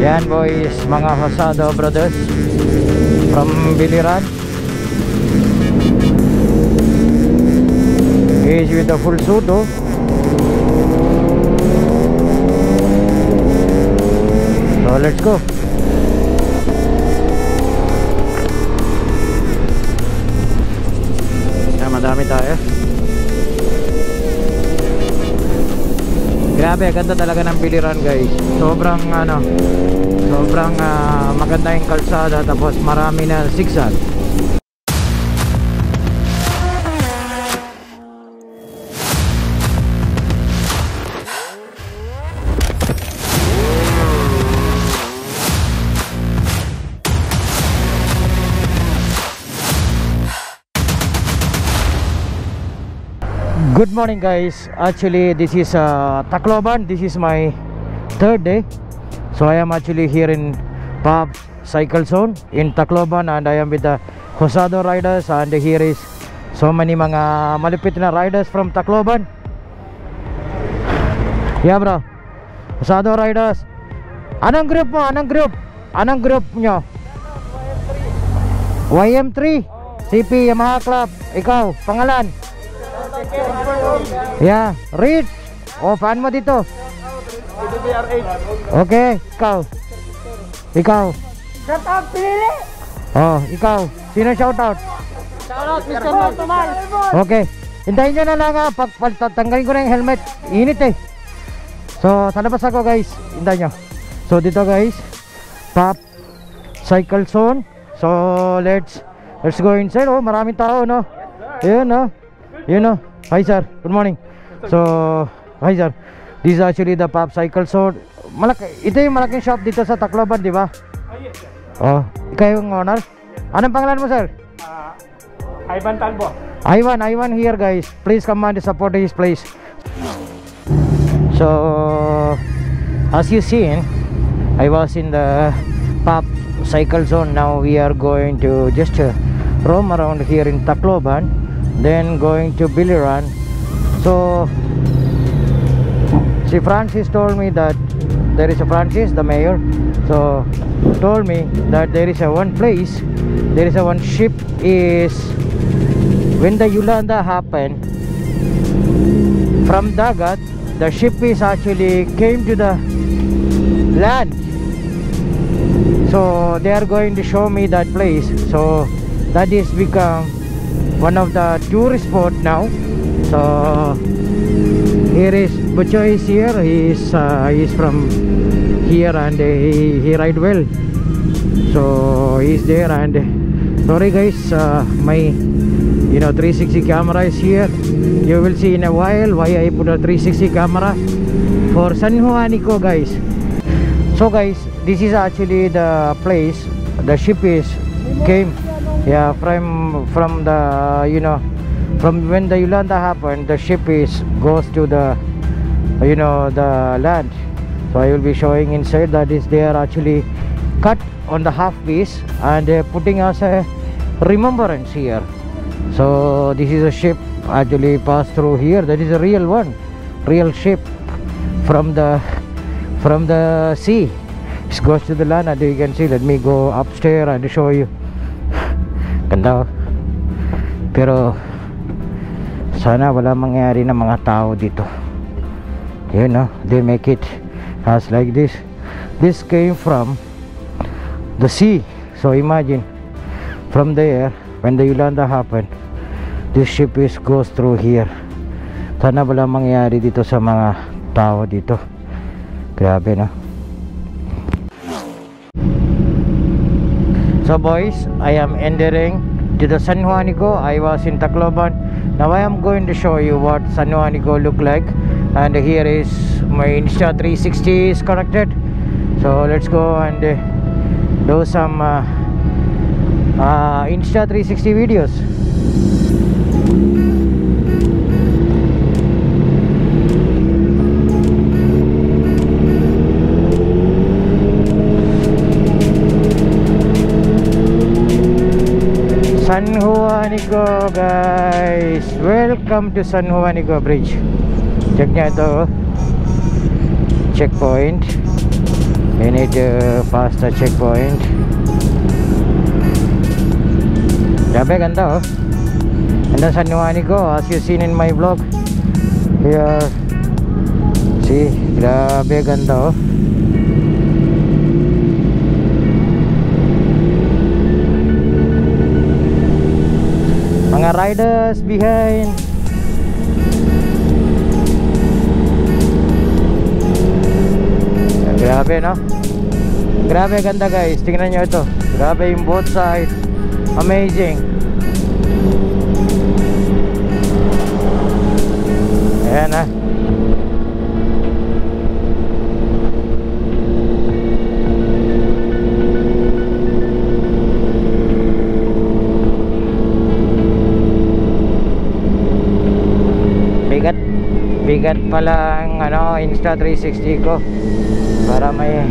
Yan boys, mga Hosado brothers from Biliran. He's with the full suit, oh. So let's go. Yan, madami tayo. Grabe, ganda talaga ng Biliran guys. Sobrang sobrang maganda yung kalsada, tapos marami na zigzag. Good morning guys. Actually this is Tacloban. This is my third day. So I am actually here in Pub Cycle Zone in Tacloban, and I am with the Hosado riders, and here is so many mga malupit na riders from Tacloban. Yeah bro, Hosado riders. Anong group mo? Anong group? Anong group nyo? YM3 CP Yamaha Club. Ikaw, pangalan? Yeah, Rich. Oh, fan mo dito? Okay, ikaw. Ikaw. Shout out, Pilili. Oh, ikaw. Sino shout out? Shout out, Mr. Martumal. Okay. Hintayin nyo na lang ha. Tanggalin ko na yung helmet. Init eh. So, sa labas ako guys. Hintayin nyo. So, dito guys, Pub Cycle Zone. So, let's go inside. Oh, maraming tao, no? Yun, no? You know, hi sir, good morning. So, hi sir, this is actually the Pub Cycle Zone. Ito yung malaking shop dito sa Tacloban, di ba? Oh, ikaw yung owner. Anong pangalan mo sir? Ivan Talbo. Ivan here guys. Please come and support his place. So, as you seen, I was in the Pub Cycle Zone. Now we are going to just roam around here in Tacloban, then going to Biliran. So si Francis told me that there is a Francis, the mayor, so told me that there is a one place, there is a one ship is when the Yolanda happened from Dagat, the ship is actually came to the land. So they are going to show me that place. So that is become one of the tourist spot now. So here is Butcho is here. He is from here, and he ride well. So he's there, and sorry guys, my 360 camera is here. You will see in a while why I put a 360 camera for San Juanico guys. So guys, this is actually the place the ship is came. Yeah, from the from when the Yolanda happened, the ship is goes to the the land. So I will be showing inside. That is, they are actually cut on the half piece, and they are putting us a remembrance here. So this is a ship actually passed through here. That is a real one, real ship from the sea. It goes to the land, and you can see. Let me go upstairs and show you. Ganda. Pero sana wala mangyari na mga tao dito. You know, they make it as like this. This came from the sea. So imagine from there, when the Yolanda happened, this ship is goes through here. Sana wala mangyari dito sa mga tao dito. Grabe, no? So boys, I am entering to the San Juanico. I was in Tacloban. Now I am going to show you what San Juanico look like, and here is my Insta 360 is connected. So let's go and do some Insta 360 videos. San Juanico guys, welcome to San Juanico Bridge. Check nyo ito, oh. checkpoint. We need to pass the checkpoint. Grabe ganda oh. And then San Juanico, as you seen in my vlog. Here, see, grabe ganda oh. Mga riders behind. Grabe no. Grabe ganda guys. Tingnan nyo ito. Grabe yung both side. Amazing. Ayan ha. Bigat pala ang ano, Insta360 ko para may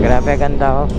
grabe ganda oh.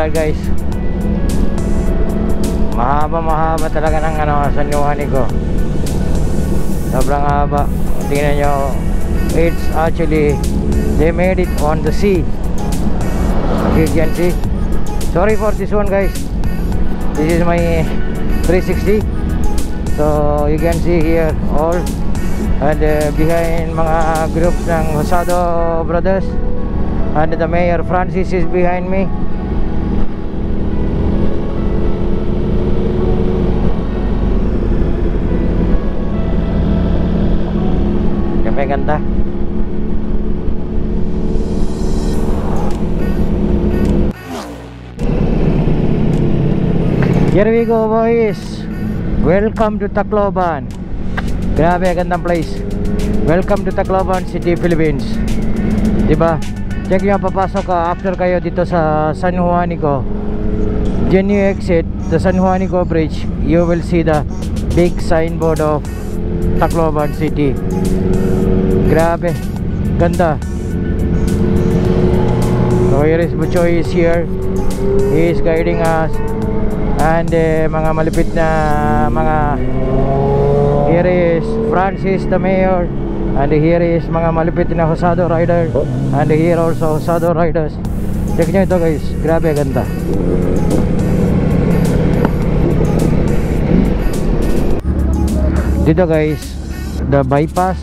Guys, mahaba talaga ng ano, San Juanico. Sobrang haba. Tingnan nyo, it's actually they made it on the sea. You can see. Sorry for this one guys. This is my 360. So you can see here all and behind mga groups ng Hosado brothers, and the Mayor Francis is behind me. Ganda. Here we go boys. Welcome to Tacloban. Grabe gandang place. Welcome to Tacloban City, Philippines. Diba? Check nyo, papasok ka after kayo dito sa San Juanico. Then you exit the San Juanico Bridge. You will see the big signboard of Tacloban City. Grabe, ganda. So here is Buchoy is here. He is guiding us. And mga malupit na mga, here is Francis the Mayor. And here is mga malupit na Hosado rider. And here also Hosado riders. Check nyo ito guys, grabe ganda. Dito guys, the bypass,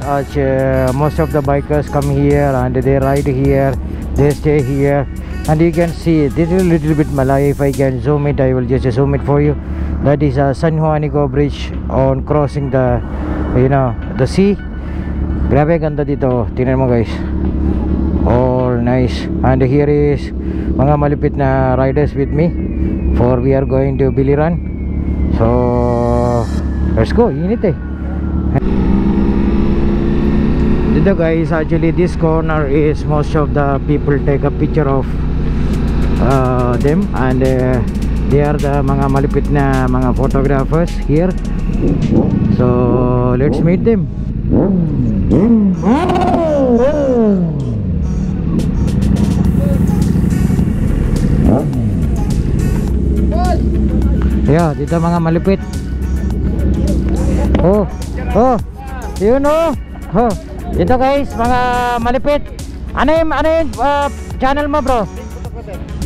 most of the bikers come here and they ride here, they stay here, and you can see this is a little bit malayo. If I can zoom it, I will just zoom it for you. That is a San Juanico Bridge on crossing the, you know, the sea. Grabe ganda dito, tingnan mo guys, all nice. And here is mga malupit na riders with me, for we are going to Biliran. So let's go, init eh. Dito guys, actually this corner is most of the people take a picture of them, and they are the mga malupit na mga photographers here. So let's meet them. Yeah, dito mga malupit. Oh, yun oh. Oh, dito guys, mga malupit. Ano yung channel mo bro?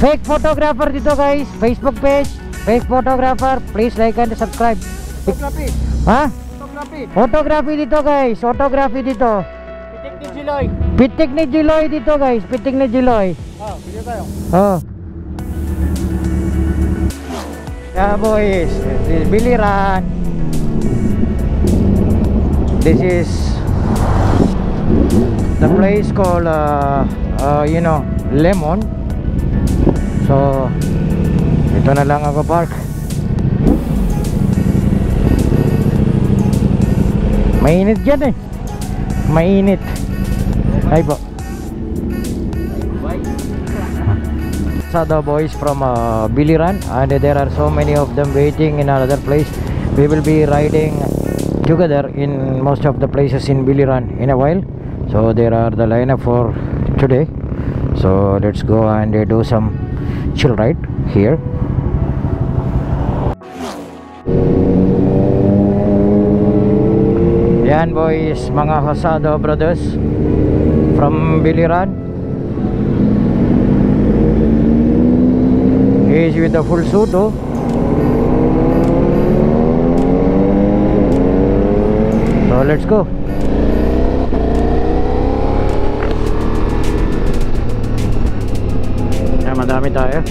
Fake Photographer dito guys. Facebook page, Fake Photographer. Please like and subscribe. Photography. Ha? Photography dito guys, photography dito. Pitik ni Jiloy. Pitik ni Jiloy dito guys, pitik ni Jiloy. Oh, video tayo. Oh. Yeah boys, this is Biliran. This is the place called you know, Lemon. So ito na lang ako park. Mainit dyan eh. Mainit. Ay po. Sada boys from Biliran, and there are so many of them waiting in another place. We will be riding together in most of the places in Biliran in a while. So there are the lineup for today. So let's go and do some chill ride here. Yan boys, mga Hosado brothers from Biliran. He is with the full suit, oh. So let's go. Yan, madami tayo.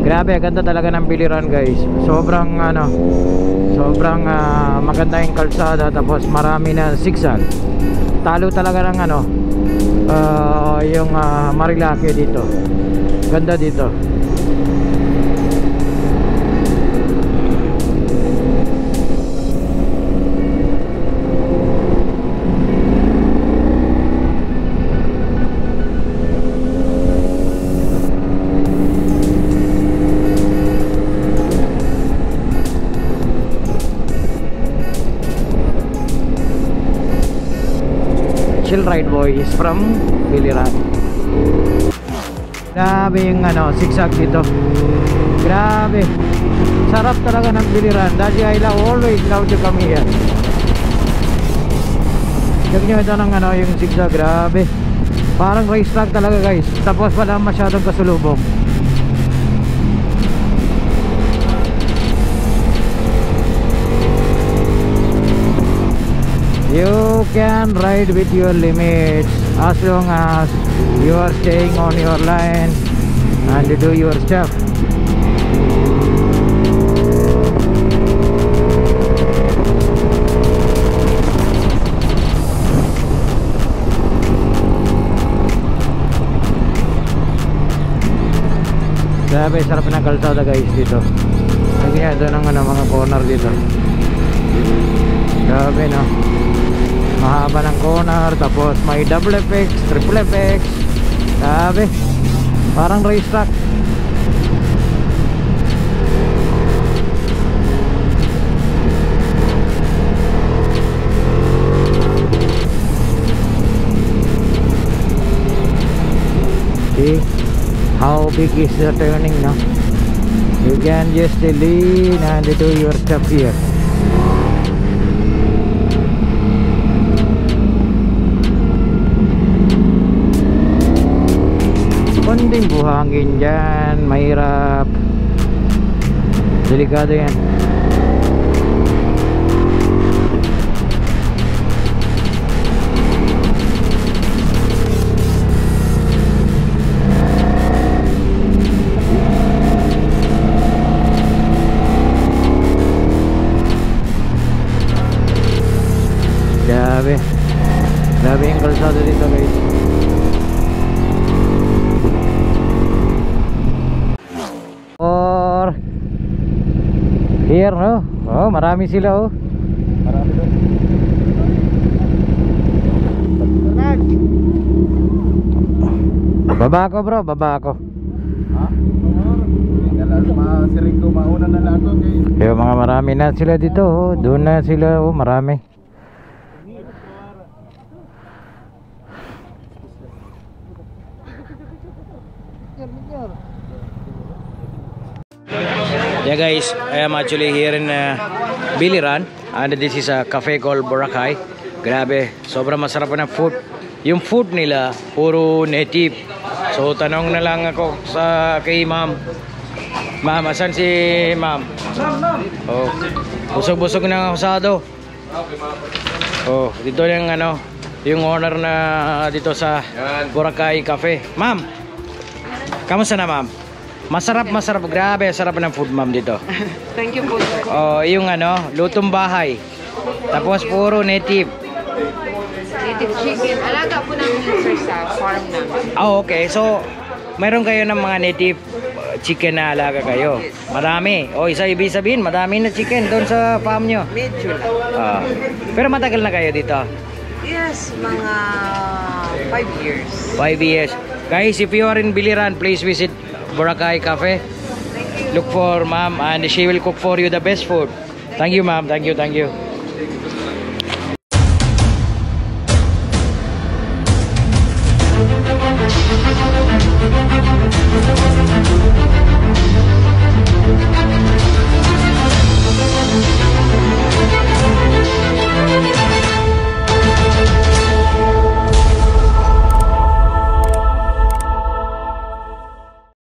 Grabe, ganda talaga ng Biliran guys. Sobrang sobrang maganda yung kalsada, tapos marami na zigzag. Talo talaga ng yung Marilake dito. Ganda dito. Chill ride boys from Biliran. Grabe yung zigzag dito. Grabe. Sarap talaga ng Biliran. Dati I always love to come here. Check nyo ito ng yung zigzag. Grabe. Parang racetrack talaga guys. Tapos wala masyadong kasulubong. You can ride with your limits as long as you are staying on your line and do your stuff. Grabe, sarap ng kalsada guys dito. Lagyan ito ng mga corner dito. Grabe no. Mahaba ng corner, tapos may double FX, triple FX. Grabe, parang racetrack. See how big is the turning now. You can just lean and do your stuff here. Konting buhangin dyan, mahirap, delikado yan. Grabe, grabe yung kalsada dito guys. Or here no? Oh, marami sila oh. Marami doon. Baba ako bro, baba ako. Ha? Masiring ko, mauna na lang ako kay... Yung mga marami na sila dito oh. Doon na sila oh, marami. Yeah guys, I am actually here in Biliran, and this is a cafe called Boracay. Grabe, sobrang masarap na food. Yung food nila, puro native. So tanong na lang ako kay ma'am. Ma'am, asan si ma'am? Oh, busog-busog ng husado. Oh, dito yung ano, yung owner na dito sa Boracay Cafe. Ma'am, kamusta na ma'am? Masarap, grabe, sarap ng food ma'am dito. Thank you po. Oh, yung ano, lutong bahay. Tapos puro native. Native chicken. Alaga po namin yun sir sa farm namin. Oh, okay. So, mayroon kayo ng mga native chicken na alaga kayo. Marami. O, ibig sabihin, madami na chicken doon sa farm nyo. Medyo lang. Pero matagal na kayo dito? Yes, mga 5 years. 5 years. Guys, if you are in Biliran, please visit Boracay Cafe. Look for ma'am and she will cook for you the best food. Thank you ma'am. Thank you.